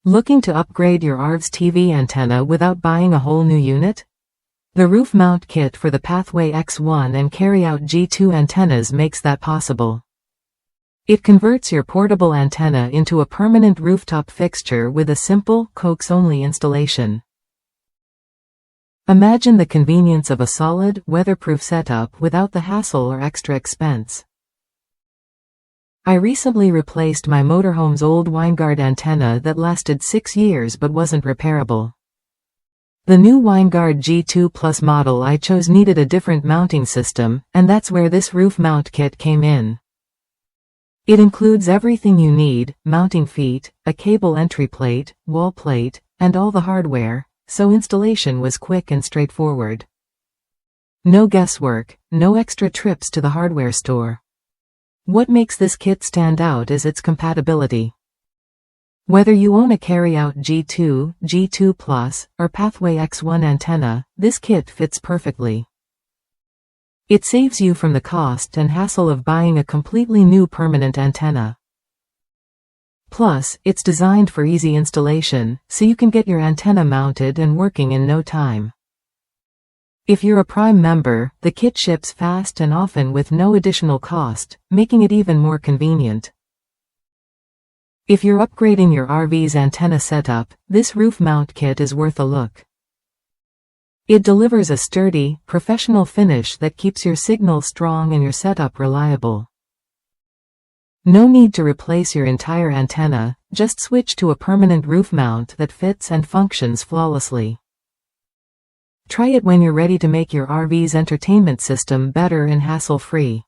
Looking to upgrade your RV's TV antenna without buying a whole new unit? The roof mount kit for the Pathway X1 and Carryout G2 antennas makes that possible. It converts your portable antenna into a permanent rooftop fixture with a simple, coax-only installation. Imagine the convenience of a solid, weatherproof setup without the hassle or extra expense. I recently replaced my motorhome's old Winegard antenna that lasted 6 years but wasn't repairable. The new Winegard G2 Plus model I chose needed a different mounting system, and that's where this roof mount kit came in. It includes everything you need: mounting feet, a cable entry plate, wall plate, and all the hardware, so installation was quick and straightforward. No guesswork, no extra trips to the hardware store. What makes this kit stand out is its compatibility. Whether you own a Carryout G2, G2 Plus, or Pathway X1 antenna, this kit fits perfectly. It saves you from the cost and hassle of buying a completely new permanent antenna. Plus, it's designed for easy installation, so you can get your antenna mounted and working in no time. If you're a Prime member, the kit ships fast and often with no additional cost, making it even more convenient. If you're upgrading your RV's antenna setup, this roof mount kit is worth a look. It delivers a sturdy, professional finish that keeps your signal strong and your setup reliable. No need to replace your entire antenna, just switch to a permanent roof mount that fits and functions flawlessly. Try it when you're ready to make your RV's entertainment system better and hassle-free.